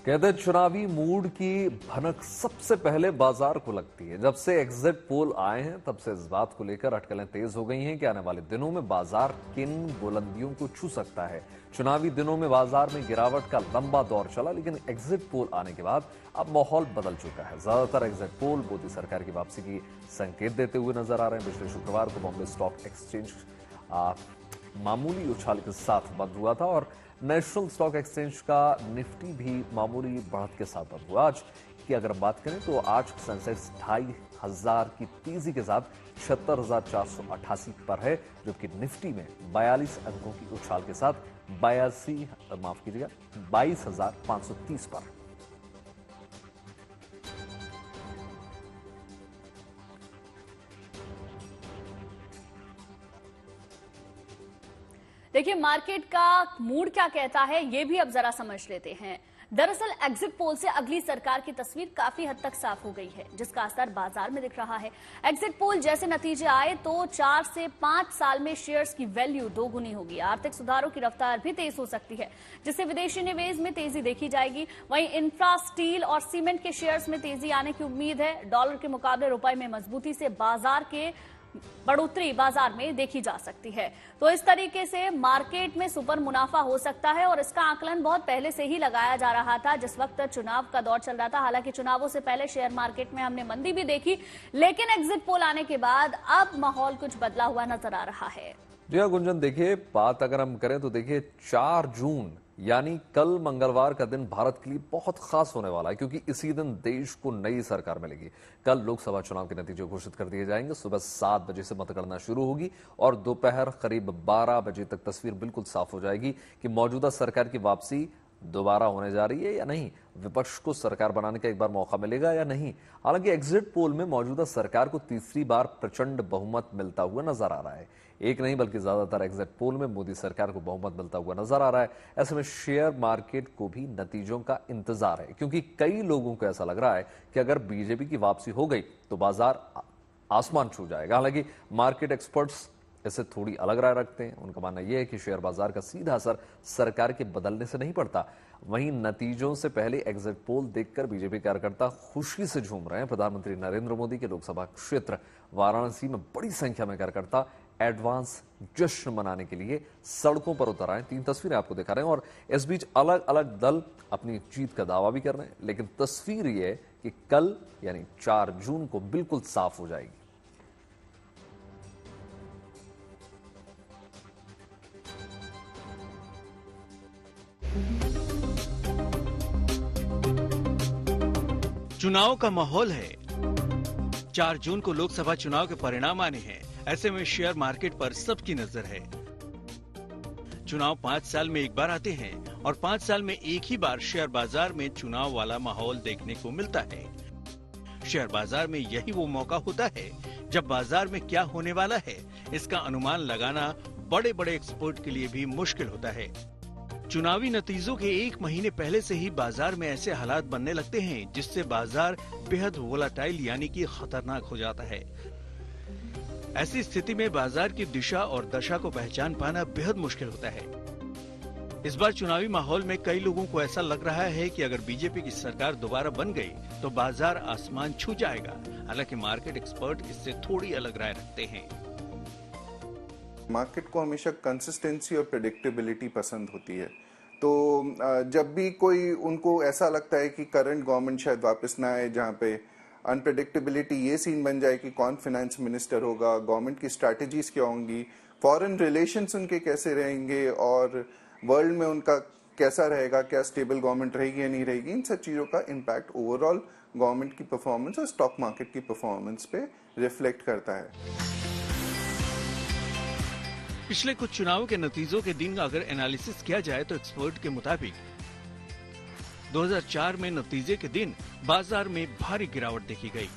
कहते हैं चुनावी मूड की भनक सबसे पहले बाजार को लगती है। जब से एग्जिट पोल आए हैं तब से इस बात को लेकर अटकलें तेज हो गई हैं कि आने वाले दिनों में बाजार किन बुलंदियों को छू सकता है। चुनावी दिनों में बाजार में गिरावट का लंबा दौर चला, लेकिन एग्जिट पोल आने के बाद अब माहौल बदल चुका है। ज्यादातर एग्जिट पोल मोदी सरकार की वापसी की संकेत देते हुए नजर आ रहे हैं। पिछले शुक्रवार को बॉम्बे स्टॉक एक्सचेंज मामूली उछाल के साथ बंद हुआ था और नेशनल स्टॉक एक्सचेंज का निफ्टी भी मामूली बढ़त के साथ बंद हुआ। आज की अगर हम बात करें तो आज सेंसेक्स 2500 की तेजी के साथ 76,488 पर है, जबकि निफ्टी में 42 अंकों की उछाल के साथ 22,530 पर। देखिए, मार्केट का मूड क्या कहता है ये भी अब जरा समझ लेते हैं। दरअसल एग्जिट पोल से अगली सरकार की तस्वीर काफी हद तक साफ हो गई है, जिसका असर बाजार में दिख रहा है। एग्जिट पोल जैसे नतीजे आए तो 4 से 5 साल में शेयर्स की वैल्यू दोगुनी होगी। आर्थिक सुधारों की रफ्तार भी तेज हो सकती है, जिससे विदेशी निवेश में तेजी देखी जाएगी। वहीं इंफ्रा, स्टील और सीमेंट के शेयर्स में तेजी आने की उम्मीद है। डॉलर के मुकाबले रुपए में मजबूती से बाजार के बढ़ोतरी बाजार में देखी जा सकती है। तो इस तरीके से मार्केट में सुपर मुनाफा हो सकता है और इसका आकलन बहुत पहले से ही लगाया जा रहा था, जिस वक्त चुनाव का दौर चल रहा था। हालांकि चुनावों से पहले शेयर मार्केट में हमने मंदी भी देखी, लेकिन एग्जिट पोल आने के बाद अब माहौल कुछ बदला हुआ नजर आ रहा है। जी हाँ गुंजन, देखिए बात अगर हम करें तो देखिए 4 जून यानी कल मंगलवार का दिन भारत के लिए बहुत खास होने वाला है, क्योंकि इसी दिन देश को नई सरकार मिलेगी। कल लोकसभा चुनाव के नतीजे घोषित कर दिए जाएंगे। सुबह 7 बजे से मतगणना शुरू होगी और दोपहर करीब 12 बजे तक तस्वीर बिल्कुल साफ हो जाएगी कि मौजूदा सरकार की वापसी दोबारा होने जा रही है या नहीं, विपक्ष को सरकार बनाने का एक बार मौका मिलेगा या नहीं। हालांकि एग्जिट पोल में मौजूदा सरकार को तीसरी बार प्रचंड बहुमत मिलता हुआ नजर आ रहा है। एक नहीं बल्कि ज्यादातर एग्जिट पोल में मोदी सरकार को बहुमत मिलता हुआ नजर आ रहा है। ऐसे में शेयर मार्केट को भी नतीजों का इंतजार है, क्योंकि कई लोगों को ऐसा लग रहा है कि अगर बीजेपी की वापसी हो गई तो बाजार आसमान छू जाएगा। हालांकि मार्केट एक्सपर्ट्स इससे थोड़ी अलग राय रखते हैं। उनका मानना यह है कि शेयर बाजार का सीधा असर सरकार के बदलने से नहीं पड़ता। वहीं नतीजों से पहले एग्जिट पोल देखकर बीजेपी कार्यकर्ता खुशी से झूम रहे हैं। प्रधानमंत्री नरेंद्र मोदी के लोकसभा क्षेत्र वाराणसी में बड़ी संख्या में कार्यकर्ता एडवांस जश्न मनाने के लिए सड़कों पर उतर आए। 3 तस्वीरें आपको दिखा रहे हैं और इस बीच अलग अलग दल अपनी जीत का दावा भी कर रहे हैं, लेकिन तस्वीर यह है कि कल यानी 4 जून को बिल्कुल साफ हो जाएगी। चुनाव का माहौल है। 4 जून को लोकसभा चुनाव के परिणाम आने हैं। ऐसे में शेयर मार्केट पर सबकी नजर है। चुनाव 5 साल में एक बार आते हैं और 5 साल में एक ही बार शेयर बाजार में चुनाव वाला माहौल देखने को मिलता है। शेयर बाजार में यही वो मौका होता है जब बाजार में क्या होने वाला है इसका अनुमान लगाना बड़े बड़े एक्सपर्ट के लिए भी मुश्किल होता है। चुनावी नतीजों के 1 महीने पहले से ही बाजार में ऐसे हालात बनने लगते हैं जिससे बाजार बेहद वोलाटाइल यानी कि खतरनाक हो जाता है। ऐसी स्थिति में बाजार की दिशा और दशा को पहचान पाना बेहद मुश्किल होता है। इस बार चुनावी माहौल में कई लोगों को ऐसा लग रहा है कि अगर बीजेपी की सरकार दोबारा बन गई तो बाजार आसमान छू जाएगा। हालांकि मार्केट एक्सपर्ट इससे थोड़ी अलग राय रखते हैं। मार्केट को हमेशा कंसिस्टेंसी और प्रेडिक्टेबिलिटी पसंद होती है, तो जब भी कोई उनको ऐसा लगता है कि करंट गवर्नमेंट शायद वापस ना आए, जहाँ पे अनप्रेडिक्टेबिलिटी ये सीन बन जाए कि कौन फाइनेंस मिनिस्टर होगा, गवर्नमेंट की स्ट्रैटेजीज क्या होंगी, फॉरेन रिलेशंस उनके कैसे रहेंगे और वर्ल्ड में उनका कैसा रहेगा, क्या स्टेबल गवर्नमेंट रहेगी या नहीं रहेगी, इन सब चीज़ों का इम्पैक्ट ओवरऑल गवर्नमेंट की परफॉर्मेंस और स्टॉक मार्केट की परफॉर्मेंस पे रिफ्लेक्ट करता है। पिछले कुछ चुनावों के नतीजों के दिन अगर एनालिसिस किया जाए तो एक्सपर्ट के मुताबिक 2004 में नतीजे के दिन बाजार में भारी गिरावट देखी गई।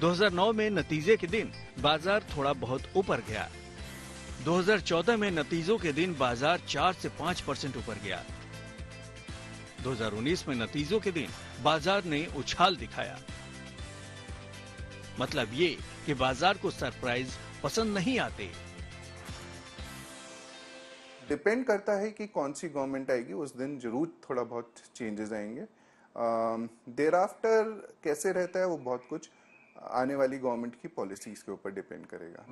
2009 में नतीजे के दिन बाजार थोड़ा बहुत ऊपर गया। 2014 में नतीजों के दिन बाजार 4 से 5% ऊपर गया। 2019 में नतीजों के दिन बाजार ने उछाल दिखाया। मतलब ये कि बाजार को सरप्राइज पसंद नहीं आते। डिपेंड करता है कि कौन सी गवर्नमेंट आएगी, उस दिन जरूर थोड़ा बहुत चेंजेस आएंगे। देर आफ्टर कैसे रहता है वो बहुत कुछ आने वाली गवर्नमेंट की पॉलिसीज के ऊपर डिपेंड करेगा।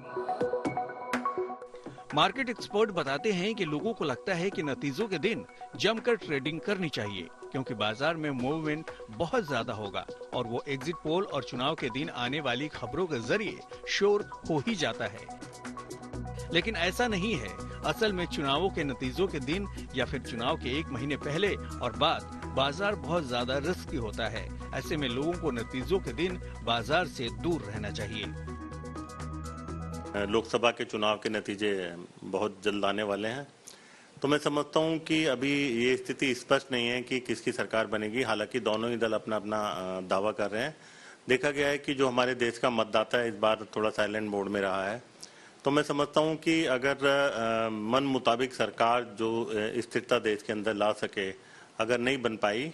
मार्केट एक्सपर्ट बताते हैं कि लोगों को लगता है कि नतीजों के दिन जमकर ट्रेडिंग करनी चाहिए, क्योंकि बाजार में मूवमेंट बहुत ज्यादा होगा और वो एग्जिट पोल और चुनाव के दिन आने वाली खबरों के जरिए शोर हो ही जाता है। लेकिन ऐसा नहीं है। असल में चुनावों के नतीजों के दिन या फिर चुनाव के एक महीने पहले और बाद बाजार बहुत ज्यादा रिस्की होता है। ऐसे में लोगों को नतीजों के दिन बाजार से दूर रहना चाहिए। लोकसभा के चुनाव के नतीजे बहुत जल्द आने वाले हैं, तो मैं समझता हूं कि अभी ये स्थिति स्पष्ट नहीं है कि किसकी सरकार बनेगी। हालांकि दोनों ही दल अपना अपना दावा कर रहे हैं। देखा गया है कि जो हमारे देश का मतदाता है इस बार थोड़ा साइलेंट मोड में रहा है, तो मैं समझता हूं कि अगर मन मुताबिक सरकार जो स्थिरता देश के अंदर ला सके अगर नहीं बन पाई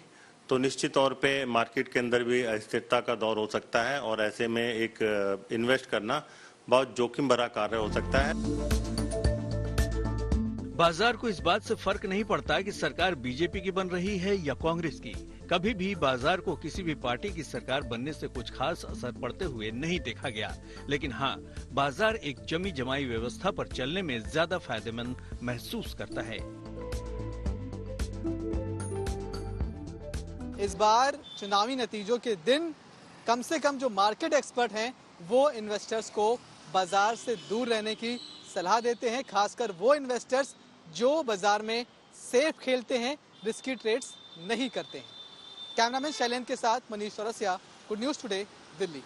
तो निश्चित तौर पे मार्केट के अंदर भी अस्थिरता का दौर हो सकता है और ऐसे में एक इन्वेस्ट करना बहुत जोखिम भरा कार्य हो सकता है। बाजार को इस बात से फर्क नहीं पड़ता कि सरकार बीजेपी की बन रही है या कांग्रेस की। कभी भी बाजार को किसी भी पार्टी की सरकार बनने से कुछ खास असर पड़ते हुए नहीं देखा गया। लेकिन हाँ, बाजार एक जमी जमाई व्यवस्था पर चलने में ज्यादा फायदेमंद महसूस करता है। इस बार चुनावी नतीजों के दिन कम से कम जो मार्केट एक्सपर्ट हैं वो इन्वेस्टर्स को बाजार से दूर रहने की सलाह देते हैं, खासकर वो इन्वेस्टर्स जो बाजार में सेफ खेलते हैं, रिस्की ट्रेड्स नहीं करते हैं। कैमरामैन शैलेंद्र के साथ Manish Chaurasia, good news today, Delhi.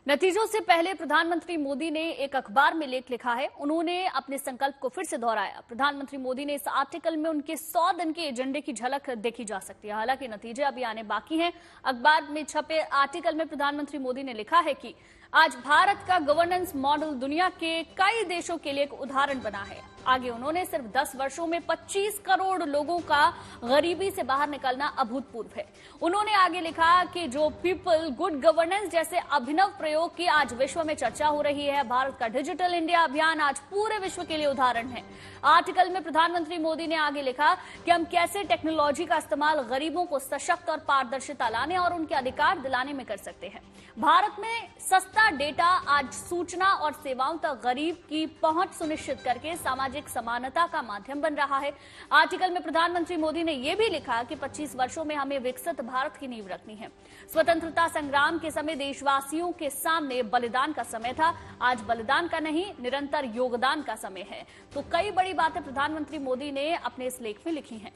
नतीजों से पहले प्रधानमंत्री मोदी ने एक अखबार में लेख लिखा है। उन्होंने अपने संकल्प को फिर से दोहराया। प्रधानमंत्री मोदी ने इस आर्टिकल में उनके 100 दिन के एजेंडे की झलक देखी जा सकती है। हालांकि नतीजे अभी आने बाकी हैं। अखबार में छपे आर्टिकल में प्रधानमंत्री मोदी ने लिखा है कि आज भारत का गवर्नेंस मॉडल दुनिया के कई देशों के लिए एक उदाहरण बना है। आगे उन्होंने सिर्फ 10 वर्षों में 25 करोड़ लोगों का गरीबी से बाहर निकलना अभूतपूर्व है। उन्होंने आगे लिखा कि जो पीपल गुड गवर्नेंस जैसे अभिनव प्रयोग की आज विश्व में चर्चा हो रही है। भारत का डिजिटल इंडिया अभियान आज पूरे विश्व के लिए उदाहरण है। आर्टिकल में प्रधानमंत्री मोदी ने आगे लिखा कि हम कैसे टेक्नोलॉजी का इस्तेमाल गरीबों को सशक्त और पारदर्शिता लाने और उनके अधिकार दिलाने में कर सकते हैं। भारत में सस्ता डेटा आज सूचना और सेवाओं तक गरीब की पहुंच सुनिश्चित करके सामाजिक समानता का माध्यम बन रहा है। आर्टिकल में प्रधानमंत्री मोदी ने यह भी लिखा कि 25 वर्षों में हमें विकसित भारत की नींव रखनी है। स्वतंत्रता संग्राम के समय देशवासियों के सामने बलिदान का समय था। आज बलिदान का नहीं, निरंतर योगदान का समय है। तो कई बड़ी बातें प्रधानमंत्री मोदी ने अपने इस लेख में लिखी हैं।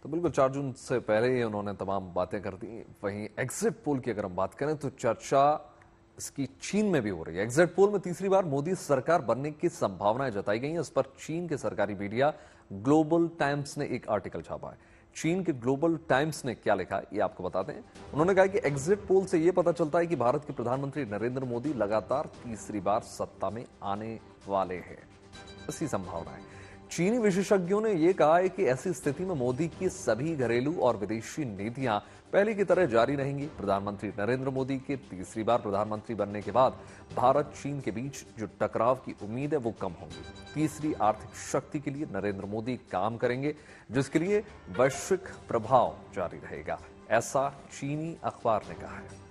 तो बिल्कुल 4 जून से पहले ही उन्होंने तमाम बातें कर दी। वहीं एग्जिट पोल की अगर हम बात करें तो चर्चा इसकी चीन में भी हो रही है। एग्जिट पोल में तीसरी बार मोदी सरकार बनने की संभावनाएं जताई गई हैं। इस पर चीन के सरकारी मीडिया ग्लोबल टाइम्स ने एक आर्टिकल छापा है। चीन के ग्लोबल टाइम्स ने क्या लिखा ये आपको बताते हैं। उन्होंने कहा कि एग्जिट पोल से यह पता चलता है कि भारत के प्रधानमंत्री नरेंद्र मोदी लगातार तीसरी बार सत्ता में आने वाले हैं। ऐसी संभावना है। चीनी विशेषज्ञों ने यह कहा है कि ऐसी स्थिति में मोदी की सभी घरेलू और विदेशी नीतियां पहले की तरह जारी रहेंगी। प्रधानमंत्री नरेंद्र मोदी के तीसरी बार प्रधानमंत्री बनने के बाद भारत चीन के बीच जो टकराव की उम्मीद है वो कम होगी। तीसरी आर्थिक शक्ति के लिए नरेंद्र मोदी काम करेंगे, जिसके लिए वैश्विक प्रभाव जारी रहेगा, ऐसा चीनी अखबार ने कहा है।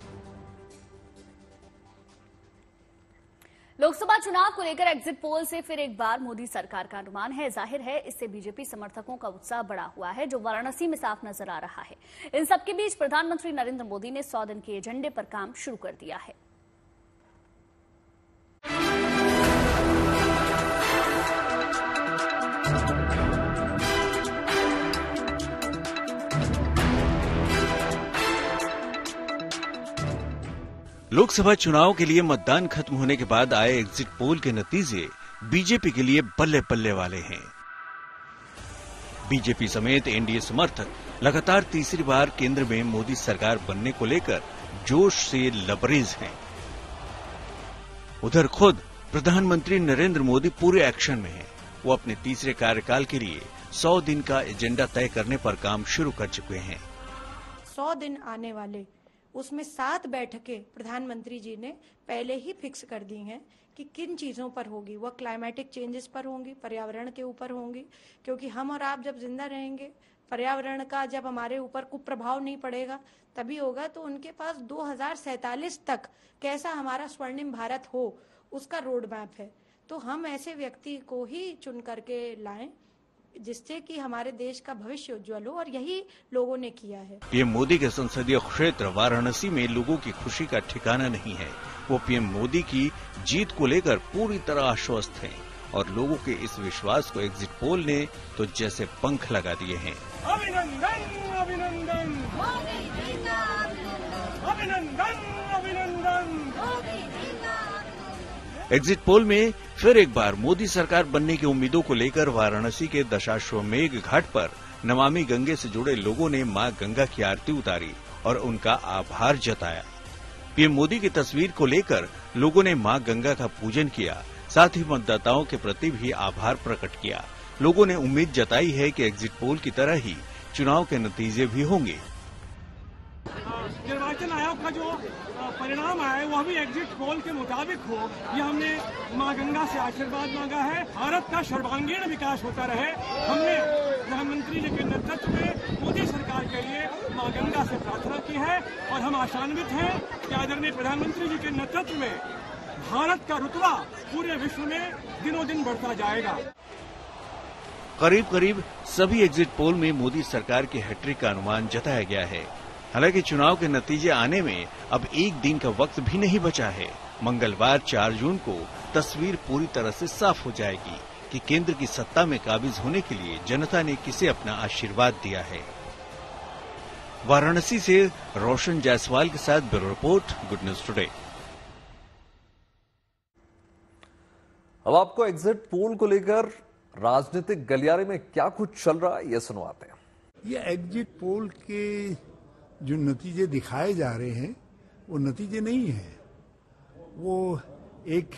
लोकसभा चुनाव को लेकर एग्जिट पोल से फिर एक बार मोदी सरकार का अनुमान है। जाहिर है इससे बीजेपी समर्थकों का उत्साह बढ़ा हुआ है, जो वाराणसी में साफ नजर आ रहा है। इन सबके बीच प्रधानमंत्री नरेंद्र मोदी ने 100 दिन के एजेंडे पर काम शुरू कर दिया है। लोकसभा चुनाव के लिए मतदान खत्म होने के बाद आए एग्जिट पोल के नतीजे बीजेपी के लिए बल्ले बल्ले वाले हैं। बीजेपी समेत एनडीए समर्थक लगातार तीसरी बार केंद्र में मोदी सरकार बनने को लेकर जोश से लबरेज हैं। उधर खुद प्रधानमंत्री नरेंद्र मोदी पूरे एक्शन में हैं। वो अपने तीसरे कार्यकाल के लिए 100 दिन का एजेंडा तय करने पर काम शुरू कर चुके हैं। 100 दिन आने वाले उसमें 7 बैठकें प्रधानमंत्री जी ने पहले ही फिक्स कर दी हैं कि किन चीज़ों पर होगी। वह क्लाइमेटिक चेंजेस पर होंगी, पर्यावरण के ऊपर होंगी, क्योंकि हम और आप जब जिंदा रहेंगे, पर्यावरण का जब हमारे ऊपर कुप्रभाव नहीं पड़ेगा तभी होगा। तो उनके पास 2047 तक कैसा हमारा स्वर्णिम भारत हो उसका रोड मैप है। तो हम ऐसे व्यक्ति को ही चुन करके लाएं जिससे कि हमारे देश का भविष्य उज्जवल हो, और यही लोगों ने किया है। पीएम मोदी के संसदीय क्षेत्र वाराणसी में लोगों की खुशी का ठिकाना नहीं है। वो पीएम मोदी की जीत को लेकर पूरी तरह आश्वस्त हैं और लोगों के इस विश्वास को एग्जिट पोल ने तो जैसे पंख लगा दिए हैं। अभिनंदन अभिनंदन अभिनंदन अभिनंदन। एग्जिट पोल में फिर एक बार मोदी सरकार बनने की उम्मीदों को लेकर वाराणसी के दशाश्वमेध घाट पर नमामि गंगे से जुड़े लोगों ने मां गंगा की आरती उतारी और उनका आभार जताया। पीएम मोदी की तस्वीर को लेकर लोगों ने मां गंगा का पूजन किया, साथ ही मतदाताओं के प्रति भी आभार प्रकट किया। लोगों ने उम्मीद जताई है कि एग्जिट पोल की तरह ही चुनाव के नतीजे भी होंगे। निर्वाचन आयोग का जो परिणाम आए वह भी एग्जिट पोल के मुताबिक हो, ये हमने मां गंगा से आशीर्वाद मांगा है। भारत का सर्वांगीण विकास होता रहे। हमने प्रधानमंत्री जी के नेतृत्व में मोदी सरकार के लिए मां गंगा से प्रार्थना की है और हम आशान्वित हैं कि आदरणीय प्रधानमंत्री जी के नेतृत्व में भारत का रुतबा पूरे विश्व में दिनों दिन बढ़ता जाएगा। करीब करीब सभी एग्जिट पोल में मोदी सरकार की हैट्रिक का अनुमान जताया गया है। हालांकि चुनाव के नतीजे आने में अब एक दिन का वक्त भी नहीं बचा है। मंगलवार 4 जून को तस्वीर पूरी तरह से साफ हो जाएगी कि केंद्र की सत्ता में काबिज होने के लिए जनता ने किसे अपना आशीर्वाद दिया है। वाराणसी से रोशन जायसवाल के साथ bureau report, good news today. अब आपको एग्जिट पोल को लेकर राजनीतिक गलियारे में क्या कुछ चल रहा है, ये सुनवाते हैं। ये एग्जिट पोल के जो नतीजे दिखाए जा रहे हैं वो नतीजे नहीं है, वो एक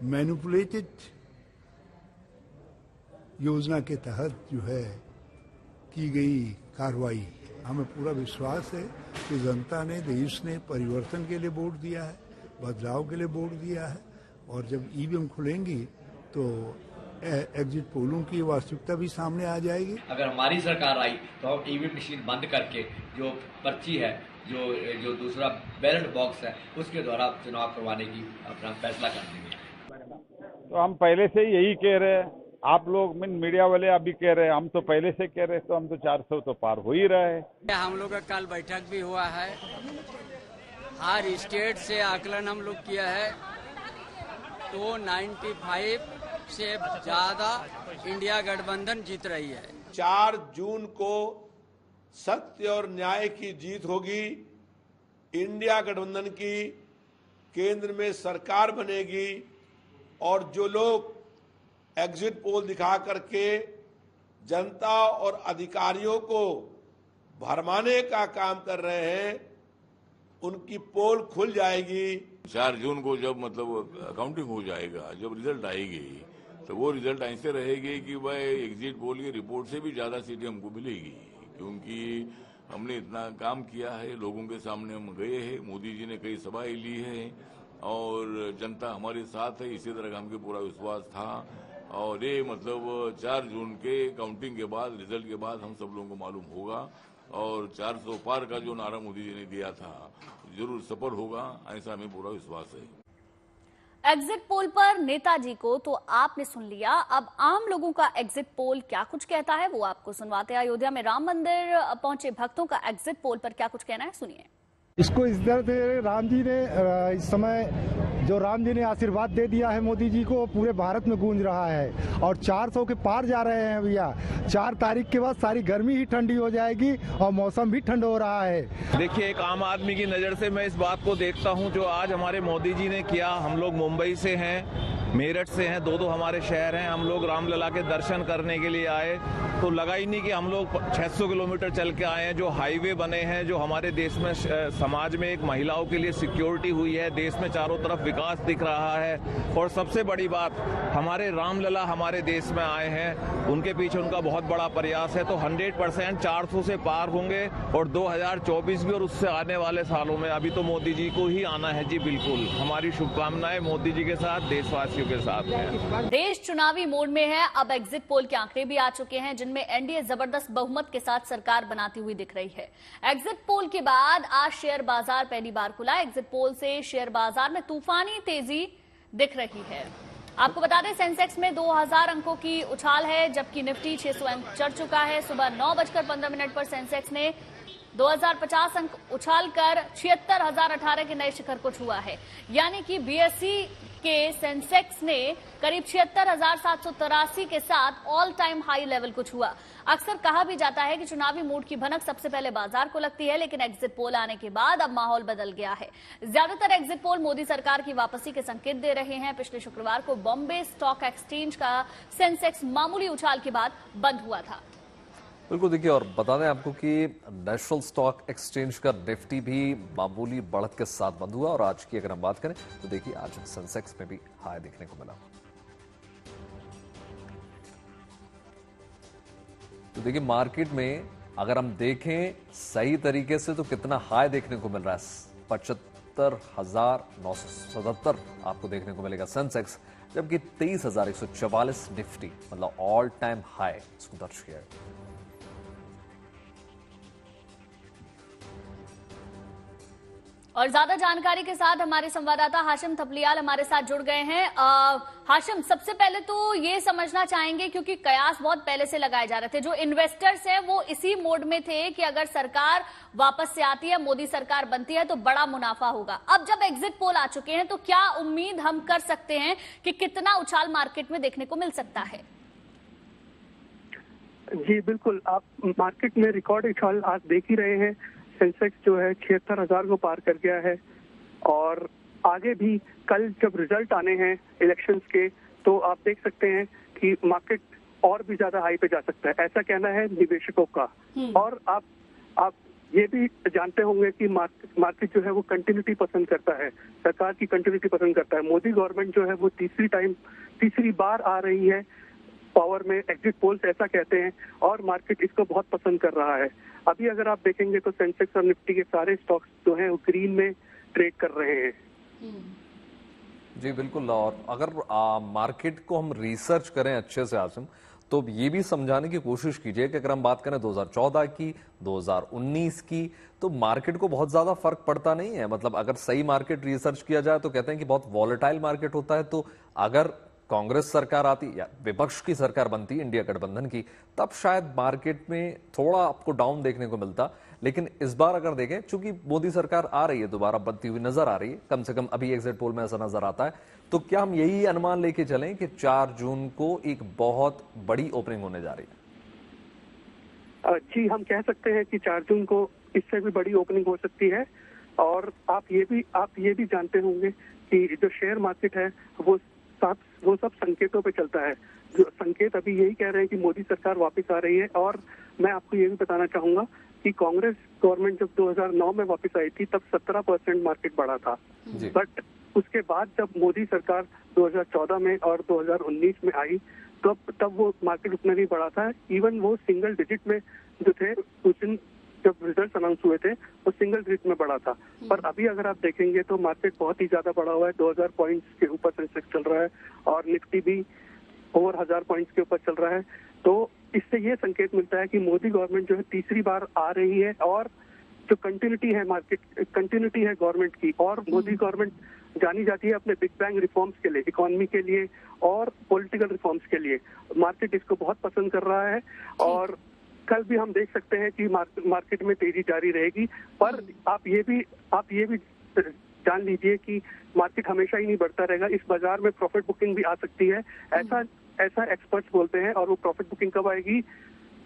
मैनिपुलेटेड योजना के तहत जो है की गई कार्रवाई। हमें पूरा विश्वास है कि जनता ने, देश ने परिवर्तन के लिए वोट दिया है, बदलाव के लिए वोट दिया है, और जब ईवीएम खुलेंगी तो एग्जिट पोलों की वास्तविकता भी सामने आ जाएगी। अगर हमारी सरकार आई तो हम ईवीएम मशीन बंद करके जो पर्ची है, जो दूसरा बैलेट बॉक्स है, उसके द्वारा चुनाव करवाने की अपना फैसला कर देंगे। तो हम पहले से यही कह रहे हैं, आप लोग मीडिया वाले अभी कह रहे हैं, हम तो पहले से कह रहे हैं, तो हम तो 400 तो पार हो ही रहे हैं। हम लोग का कल बैठक भी हुआ है, हर स्टेट से आकलन हम लोग किया है, तो 95 से ज्यादा इंडिया गठबंधन जीत रही है। 4 जून को सत्य और न्याय की जीत होगी, इंडिया गठबंधन की केंद्र में सरकार बनेगी, और जो लोग एग्जिट पोल दिखा करके जनता और अधिकारियों को भरमाने का काम कर रहे हैं, उनकी पोल खुल जाएगी। 4 जून को जब मतलब अकाउंटिंग हो जाएगा, जब रिजल्ट आएगी, तो वो रिजल्ट ऐसे रहेगी कि भाई एग्जिट पोल की रिपोर्ट से भी ज्यादा सीटें हमको मिलेगी, क्योंकि हमने इतना काम किया है, लोगों के सामने हम गए हैं, मोदी जी ने कई सभाएं ली है और जनता हमारे साथ है। इसी तरह का हमको पूरा विश्वास था, और ये मतलब 4 जून के काउंटिंग के बाद, रिजल्ट के बाद हम सब लोगों को मालूम होगा, और 400 पार का जो नारा मोदी जी ने दिया था जरूर सफल होगा, ऐसा हमें पूरा विश्वास है। एग्जिट पोल पर नेताजी को तो आपने सुन लिया, अब आम लोगों का एग्जिट पोल क्या कुछ कहता है वो आपको सुनवाते हैं। अयोध्या में राम मंदिर पहुंचे भक्तों का एग्जिट पोल पर क्या कुछ कहना है, सुनिए। इसको इस तरह से राम जी ने इस समय जो राम जी ने आशीर्वाद दे दिया है मोदी जी को, पूरे भारत में गूंज रहा है, और 400 के पार जा रहे हैं भैया। 4 तारीख के बाद सारी गर्मी ही ठंडी हो जाएगी और मौसम भी ठंड हो रहा है। देखिए, एक आम आदमी की नजर से मैं इस बात को देखता हूं, जो आज हमारे मोदी जी ने किया। हम लोग मुंबई से हैं मेरठ से हैं, दो हमारे शहर हैं। हम लोग रामलला के दर्शन करने के लिए आए तो लगा ही नहीं कि हम लोग 600 किलोमीटर चल के आए हैं। जो हाईवे बने हैं, जो हमारे देश में समाज में एक महिलाओं के लिए सिक्योरिटी हुई है, देश में चारों तरफ विकास दिख रहा है। और सबसे बड़ी बात, हमारे रामलला हमारे देश में आए हैं, उनके पीछे उनका बहुत बड़ा प्रयास है। तो 100% 400 से पार होंगे और 2024 भी और उससे आने वाले सालों में। अभी तो मोदी जी को ही आना है जी, बिल्कुल। हमारी शुभकामनाएं मोदी जी के साथ, देशवासियों के साथ है। देश चुनावी मोड में है। अब एग्जिट पोल के आंकड़े भी आ चुके हैं जिनमें एनडीए जबरदस्त बहुमत के साथ सरकार बनाती हुई दिख रही है। एग्जिट पोल के बाद आज शेयर बाजार पहली बार खुला। एग्जिट पोल से शेयर बाजार में तूफानी तेजी दिख रही है। आपको बता दें, सेंसेक्स में 2000 अंकों की उछाल है, जबकि निफ्टी 600 अंक चढ़ चुका है। सुबह 9:15 पर सेंसेक्स ने 2050 अंक उछालकर 76,018 के नए शिखर को छुआ है। यानी कि बीएसई के सेंसेक्स ने करीब 76,783 के साथ ऑल टाइम हाई लेवल को छुआ। अक्सर कहा भी जाता है कि चुनावी मूड की भनक सबसे पहले बाजार को लगती है, लेकिन एग्जिट पोल आने के बाद अब माहौल बदल गया है। ज्यादातर एग्जिट पोल मोदी सरकार की वापसी के संकेत दे रहे हैं। पिछले शुक्रवार को बॉम्बे स्टॉक एक्सचेंज का सेंसेक्स मामूली उछाल के बाद बंद हुआ था। बिल्कुल, देखिए, और बता दें आपको कि नेशनल स्टॉक एक्सचेंज का निफ्टी भी मामूली बढ़त के साथ बंद हुआ। और आज की अगर हम बात करें तो देखिए, आज सेंसेक्स में भी हाई देखने को मिला। तो देखिए, मार्केट में अगर हम देखें सही तरीके से तो कितना हाई देखने को मिल रहा है। 75,977 आपको देखने को मिलेगा सेंसेक्स, जबकि 23,144 निफ्टी, मतलब ऑल टाइम हाई इसको दर्ज किया है। और ज्यादा जानकारी के साथ हमारे संवाददाता हाशिम थपलियाल हमारे साथ जुड़ गए हैं। हाशिम, सबसे पहले तो ये समझना चाहेंगे, क्योंकि कयास बहुत पहले से लगाए जा रहे थे, जो इन्वेस्टर्स हैं वो इसी मोड में थे कि अगर सरकार वापस से आती है, मोदी सरकार बनती है तो बड़ा मुनाफा होगा। अब जब एग्जिट पोल आ चुके हैं तो क्या उम्मीद हम कर सकते हैं कि कितना उछाल मार्केट में देखने को मिल सकता है? जी बिल्कुल, आप मार्केट में रिकॉर्ड उछाल आज देख ही रहे हैं। सेंसेक्स जो है 76,000 को पार कर गया है। और आगे भी कल जब रिजल्ट आने हैं इलेक्शंस के, तो आप देख सकते हैं कि मार्केट और भी ज्यादा हाई पे जा सकता है, ऐसा कहना है निवेशकों का। और आप ये भी जानते होंगे कि मार्केट जो है वो कंटिन्यूटी पसंद करता है, सरकार की कंटिन्यूटी पसंद करता है। मोदी गवर्नमेंट जो है वो तीसरी बार आ रही है पावर में, एग्जिट पोल्स ऐसा कहते हैं, और मार्केट इसको बहुत पसंद कर रहा है। अभी अगर आप देखेंगे तो सेंसेक्स और निफ्टी के सारे स्टॉक्स जो हैं वो ग्रीन में ट्रेड कर रहे हैं। जी बिल्कुल, और अगर मार्केट को हम रिसर्च करें अच्छे से आसिम, तो ये भी समझाने की कोशिश कीजिए कि अगर हम बात करें 2014 की, 2019 की, तो मार्केट को बहुत ज्यादा फर्क पड़ता नहीं है। मतलब अगर सही मार्केट रिसर्च किया जाए तो कहते हैं कि बहुत वॉलेटाइल मार्केट होता है। तो अगर कांग्रेस सरकार आती या विपक्ष की सरकार बनती इंडिया गठबंधन की, तब शायद मार्केट में थोड़ा आपको डाउन देखने को मिलता। लेकिन इस बार अगर देखें, चूंकि मोदी सरकार आ रही है, दोबारा बनती हुई नजर आ रही है, कम से कम अभी एग्जिट पोल में ऐसा नजर आता है, तो क्या हम यही अनुमान लेके चलें कि 4 जून को एक बहुत बड़ी ओपनिंग होने जा रही है? जी, हम कह सकते हैं कि 4 जून को इससे भी बड़ी ओपनिंग हो सकती है। और आप ये भी जानते होंगे कि जो शेयर मार्केट है वो सब संकेतों पे चलता है। जो संकेत अभी यही कह रहे हैं कि मोदी सरकार वापस आ रही है। और मैं आपको ये भी बताना चाहूंगा कि कांग्रेस गवर्नमेंट जब 2009 में वापस आई थी तब 17% मार्केट बढ़ा था। बट उसके बाद जब मोदी सरकार 2014 में और 2019 में आई तब वो मार्केट उतना नहीं बढ़ा था। इवन वो सिंगल डिजिट में जो थे, उस दिन जब रिजल्ट अनाउंस हुए थे वो सिंगल डिजिट में बढ़ा था। पर अभी अगर आप देखेंगे तो मार्केट बहुत ही ज्यादा बढ़ा हुआ है। 2000 पॉइंट्स के ऊपर सेंसेक्स चल रहा है और निफ्टी भी ओवर 1000 पॉइंट्स के ऊपर चल रहा है। तो इससे ये संकेत मिलता है कि मोदी गवर्नमेंट जो है तीसरी बार आ रही है। और जो कंटिन्यूटी है गवर्नमेंट की, और मोदी गवर्नमेंट जानी जाती है अपने बिग बैंग रिफॉर्म्स के लिए, इकोनॉमी के लिए और पॉलिटिकल रिफॉर्म्स के लिए। मार्केट इसको बहुत पसंद कर रहा है। और कल भी हम देख सकते हैं कि मार्केट में तेजी जारी रहेगी। पर आप ये भी जान लीजिए कि मार्केट हमेशा ही नहीं बढ़ता रहेगा। इस बाजार में प्रॉफिट बुकिंग भी आ सकती है, ऐसा एक्सपर्ट्स बोलते हैं। और वो प्रॉफिट बुकिंग कब आएगी?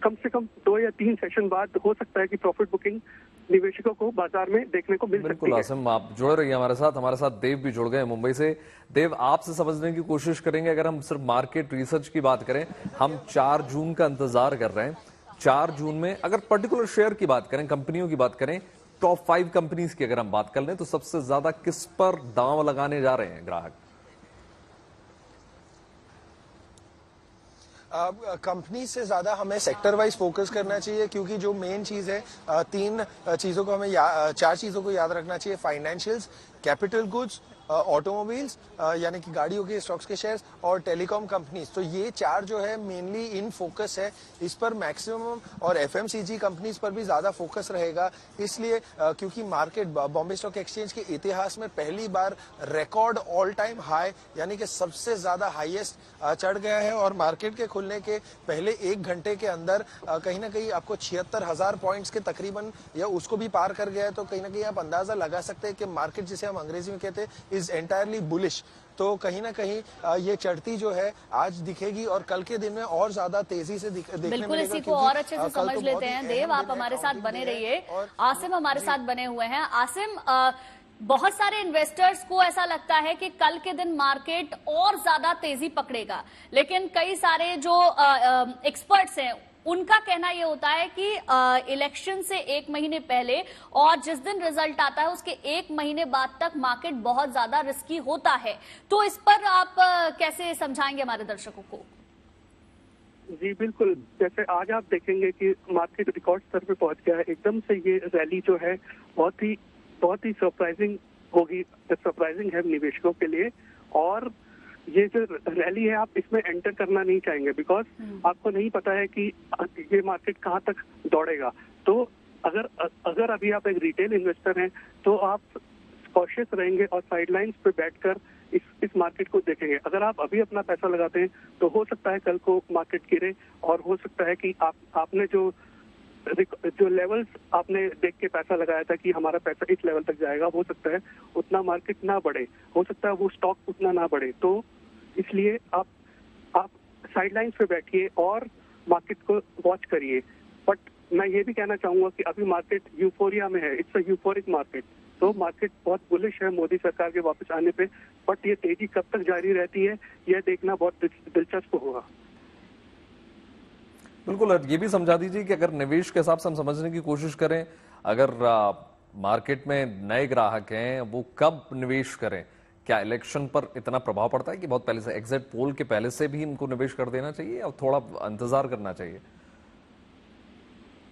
कम से कम 2 या 3 सेशन बाद हो सकता है कि प्रॉफिट बुकिंग निवेशकों को बाजार में देखने को मिल सकती बिल्कुल है। आसिम, आप जुड़े रहिए हमारे साथ देव भी जुड़ गए मुंबई से। देव, आपसे समझने की कोशिश करेंगे, अगर हम सिर्फ मार्केट रिसर्च की बात करें, हम 4 जून का इंतजार कर रहे हैं। 4 जून में अगर पर्टिकुलर शेयर की बात करें, कंपनियों की बात करें, टॉप 5 कंपनीज की अगर हम बात कर लें, तो सबसे ज्यादा किस पर दांव लगाने जा रहे हैं ग्राहक? कंपनी से ज्यादा हमें सेक्टर वाइज फोकस करना चाहिए, क्योंकि जो मेन चीज है 3 चीजों को हमें 4 चीजों को याद रखना चाहिए। फाइनेंशियल्स, कैपिटल गुड्स, ऑटोमोबाइल्स यानी कि गाड़ियों के स्टॉक्स के शेयर्स, और टेलीकॉम कंपनीज। तो ये 4 जो है मेनली इन फोकस है, इस पर मैक्सिमम, और एफएमसीजी कंपनीज पर भी ज्यादा फोकस रहेगा। इसलिए क्योंकि मार्केट बॉम्बे स्टॉक एक्सचेंज के इतिहास में पहली बार रिकॉर्ड ऑल टाइम हाई यानी कि सबसे ज्यादा हाईएस्ट चढ़ गया है, और मार्केट के खुलने के पहले 1 घंटे के अंदर कहीं ना कहीं आपको 76,000 पॉइंट्स के तकरीबन या उसको भी पार कर गया है। तो कहीं ना कहीं आप अंदाजा लगा सकते हैं कि मार्केट, जिसे हम अंग्रेजी में कहते हैं, इज एंटायरली बुलिश। तो कहीं ना कहीं ये चढ़ती जो है आज दिखेगी, और कल के दिन में और ज्यादा तेजी से देखने बिल्कुल मिलेगा। इसी को और अच्छे से समझ लेते हैं। देव, आप हमारे साथ बने रहिए। आसिम हमारे साथ बने हुए हैं। आसिम, बहुत सारे इन्वेस्टर्स को ऐसा लगता है कि कल के दिन मार्केट और ज्यादा तेजी पकड़ेगा, लेकिन कई सारे जो एक्सपर्ट्स हैं उनका कहना यह होता है कि इलेक्शन से 1 महीने पहले और जिस दिन रिजल्ट आता है उसके 1 महीने बाद तक मार्केट बहुत ज्यादा रिस्की होता है। तो इस पर आप कैसे समझाएंगे हमारे दर्शकों को? जी बिल्कुल, जैसे आज आप देखेंगे कि मार्केट रिकॉर्ड स्तर पे पहुंच गया है। एकदम से ये रैली जो है बहुत ही सरप्राइजिंग होगी, सरप्राइजिंग है निवेशकों के लिए। और ये जो रैली है, आप इसमें एंटर करना नहीं चाहेंगे, बिकॉज आपको नहीं पता है कि ये मार्केट कहाँ तक दौड़ेगा। तो अगर अभी आप एक रिटेल इन्वेस्टर हैं तो आप कॉशियस रहेंगे और साइडलाइंस पे बैठकर इस मार्केट को देखेंगे। अगर आप अभी अपना पैसा लगाते हैं तो हो सकता है कल को मार्केट गिरे, और हो सकता है कि आपने जो लेवल्स आपने देख के पैसा लगाया था कि हमारा पैसा इस लेवल तक जाएगा, हो सकता है उतना मार्केट ना बढ़े, हो सकता है वो स्टॉक उतना ना बढ़े। तो इसलिए आप साइडलाइंस पे बैठिए और मार्केट को वॉच करिए। बट मैं ये भी कहना चाहूंगा कि अभी मार्केट यूफोरिया में है, इट्स अ यूफोरिक मार्केट। तो मार्केट बहुत बुलिश है मोदी सरकार के वापस आने पे, बट ये तेजी कब तक जारी रहती है यह देखना बहुत दिलचस्प होगा। बिल्कुल, ये भी समझा दीजिए कि अगर निवेश के हिसाब से हम समझने की कोशिश करें, अगर मार्केट में नए ग्राहक हैं वो कब निवेश करें? क्या इलेक्शन पर इतना प्रभाव पड़ता है कि बहुत पहले से, एग्जिट पोल के पहले से भी इनको निवेश कर देना चाहिए और थोड़ा इंतजार करना चाहिए?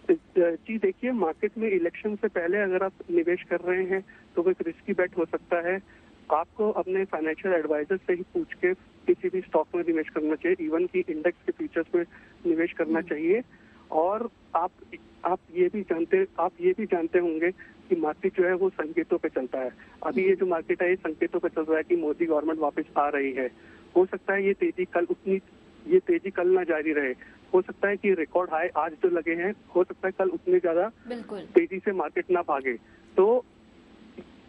जी देखिए, मार्केट में इलेक्शन से पहले अगर आप निवेश कर रहे हैं तो वो एक रिस्की बेट हो सकता है। आपको अपने फाइनेंशियल एडवाइजर से ही पूछ के किसी भी स्टॉक में निवेश करना चाहिए, इवन की इंडेक्स के फ्यूचर्स में निवेश करना चाहिए। और आप ये भी जानते होंगे कि मार्केट जो है वो संकेतों पे चलता है। अभी ये जो मार्केट है ये संकेतों पे चल रहा है कि मोदी गवर्नमेंट वापस आ रही है। हो सकता है ये तेजी कल ना जारी रहे, हो सकता है कि रिकॉर्ड हाई आज जो लगे हैं, हो सकता है कल उतने ज्यादा तेजी से मार्केट ना भागे। तो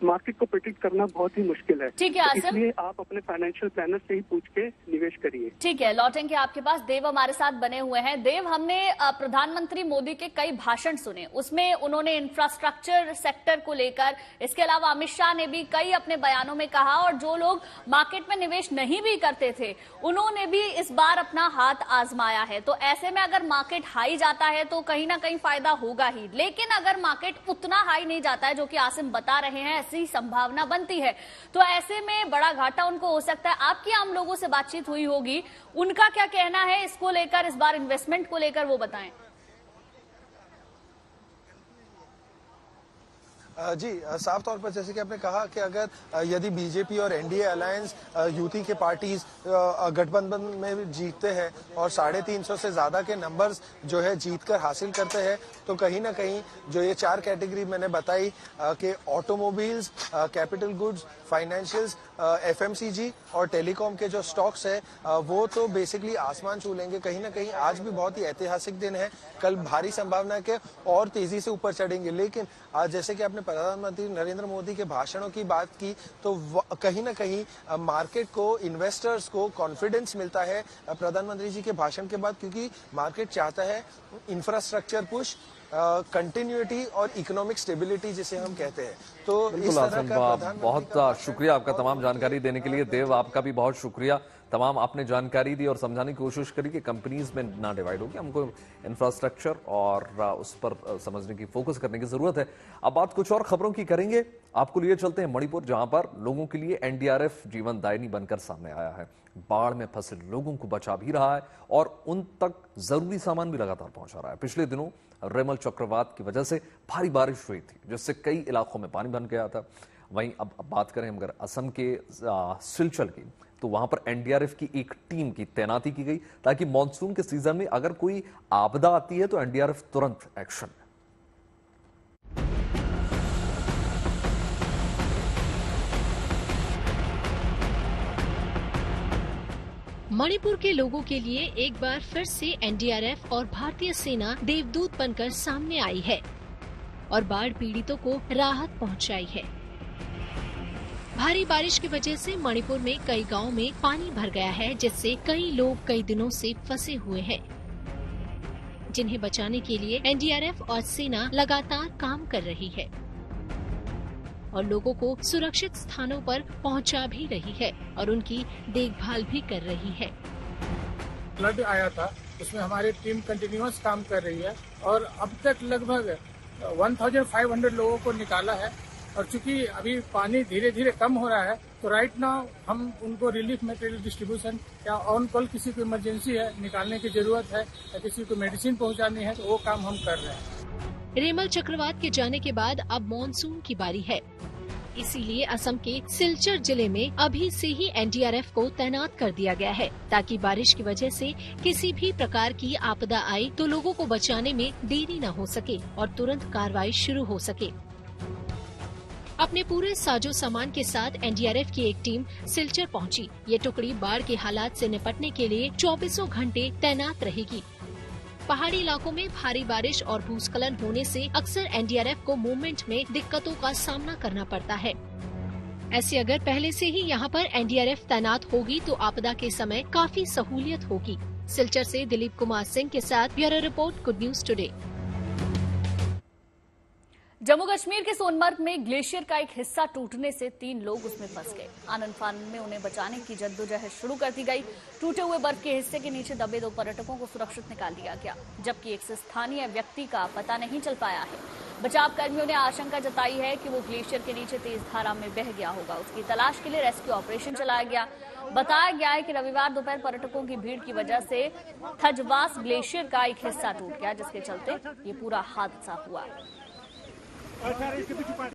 मार्केट को प्रेडिक्ट करना बहुत ही मुश्किल है। ठीक है आसिम, इसलिए आप अपने फाइनेंशियल प्लानर से ही पूछ के निवेश करिए। ठीक है, लौटेंगे आपके पास। देव हमारे साथ बने हुए हैं। देव, हमने प्रधानमंत्री मोदी के कई भाषण सुने, उसमें उन्होंने इंफ्रास्ट्रक्चर सेक्टर को लेकर, इसके अलावा अमित शाह ने भी कई अपने बयानों में कहा, और जो लोग मार्केट में निवेश नहीं भी करते थे उन्होंने भी इस बार अपना हाथ आजमाया है। तो ऐसे में अगर मार्केट हाई जाता है तो कहीं ना कहीं फायदा होगा ही, लेकिन अगर मार्केट उतना हाई नहीं जाता है जो कि आसिम बता रहे हैं, ऐसी संभावना बनती है, तो ऐसे में बड़ा घाटा उनको हो सकता है। आपकी आम लोगों से बातचीत हुई होगी, उनका क्या कहना है इसको लेकर, इस बार इन्वेस्टमेंट को लेकर, वो बताएं। जी, साफ तौर पर जैसे कि आपने कहा कि अगर यदि बीजेपी और एनडीए अलायंस यूटी के पार्टीज गठबंधन में जीतते हैं और 350 से ज्यादा के नंबर्स जो है जीतकर हासिल करते हैं, तो कहीं ना कहीं जो ये 4 कैटेगरी मैंने बताई कि automobiles, capital goods, financials, FMCG और टेलीकॉम के जो स्टॉक्स है वो तो बेसिकली आसमान छू लेंगे। कहीं ना कहीं आज भी बहुत ही ऐतिहासिक दिन है, कल भारी संभावना के और तेजी से ऊपर चढ़ेंगे। लेकिन आज जैसे कि आपने प्रधानमंत्री नरेंद्र मोदी के भाषणों की बात की, तो कहीं ना कहीं मार्केट को, इन्वेस्टर्स को कॉन्फिडेंस मिलता है प्रधानमंत्री जी के भाषण के बाद, क्योंकि मार्केट चाहता है इंफ्रास्ट्रक्चर पुश, कंटिन्यूटी और इकोनॉमिक स्टेबिलिटी जिसे हम कहते हैं। तो इस बिल्कुल तरह आसिम, का बहुत शुक्रिया आपका तमाम जानकारी देने के लिए। देव, आपका भी बहुत शुक्रिया, तमाम आपने जानकारी दी और समझाने की कोशिश करी कि कंपनीज में ना डिवाइड होगी, हमको इंफ्रास्ट्रक्चर और उस पर समझने की, फोकस करने की जरूरत है। अब बात कुछ और खबरों की करेंगे, आपको लिए चलते हैं मणिपुर, जहां पर लोगों के लिए एनडीआरएफ जीवनदायिनी बनकर सामने आया है। बाढ़ में फंसे लोगों को बचा भी रहा है और उन तक जरूरी सामान भी लगातार पहुंचा रहा है। पिछले दिनों रेमल चक्रवात की वजह से भारी बारिश हुई थी, जिससे कई इलाकों में पानी भर गया था। वहीं अब बात करें अगर असम के सिलचर की, तो वहां पर एनडीआरएफ की एक टीम की तैनाती की गई ताकि मॉनसून के सीजन में अगर कोई आपदा आती है तो एनडीआरएफ तुरंत एक्शन में। मणिपुर के लोगों के लिए एक बार फिर से एनडीआरएफ और भारतीय सेना देवदूत बनकर सामने आई है और बाढ़ पीड़ितों को राहत पहुंचाई है। भारी बारिश की वजह से मणिपुर में कई गांवों में पानी भर गया है, जिससे कई लोग कई दिनों से फंसे हुए हैं, जिन्हें बचाने के लिए एनडीआरएफ और सेना लगातार काम कर रही है और लोगों को सुरक्षित स्थानों पर पहुंचा भी रही है और उनकी देखभाल भी कर रही है। फ्लड आया था, उसमें हमारी टीम कंटिन्यूअस काम कर रही है और अब तक लगभग 1500 लोगों को निकाला है। और चूंकि अभी पानी धीरे धीरे कम हो रहा है, तो राइट नाउ हम उनको रिलीफ मटेरियल डिस्ट्रीब्यूशन या ऑन कॉल किसी को इमरजेंसी है, निकालने की जरूरत है या किसी को मेडिसिन पहुंचानी है, तो वो काम हम कर रहे हैं। रेमल चक्रवात के जाने के बाद अब मॉनसून की बारी है, इसीलिए असम के सिलचर जिले में अभी से ही एनडीआरएफ को तैनात कर दिया गया है, ताकि बारिश की वजह से किसी भी प्रकार की आपदा आए तो लोगों को बचाने में देरी न हो सके और तुरंत कार्रवाई शुरू हो सके। अपने पूरे साजो सामान के साथ एनडीआरएफ की एक टीम सिलचर पहुंची। ये टुकड़ी बाढ़ के हालात से निपटने के लिए 24 घंटे तैनात रहेगी। पहाड़ी इलाकों में भारी बारिश और भूस्खलन होने से अक्सर एनडीआरएफ को मूवमेंट में दिक्कतों का सामना करना पड़ता है। ऐसे अगर पहले से ही यहाँ पर एनडीआरएफ तैनात होगी तो आपदा के समय काफी सहूलियत होगी। सिलचर से दिलीप कुमार सिंह के साथ bureau report, good news today. Jammu Kashmir के सोनमर्ग में ग्लेशियर का एक हिस्सा टूटने से 3 लोग उसमें फंस गए। आनंद फानन में उन्हें बचाने की जद्दोजहद शुरू कर दी गई। टूटे हुए बर्फ के हिस्से के नीचे दबे 2 पर्यटकों को सुरक्षित निकाल लिया गया, जबकि एक स्थानीय व्यक्ति का पता नहीं चल पाया है। बचाव कर्मियों ने आशंका जताई है कि वो ग्लेशियर के नीचे तेज धारा में बह गया होगा। उसकी तलाश के लिए रेस्क्यू ऑपरेशन चलाया गया। बताया गया है कि रविवार दोपहर पर्यटकों की भीड़ की वजह से थजवास ग्लेशियर का एक हिस्सा टूट गया, जिसके चलते ये पूरा हादसा हुआ।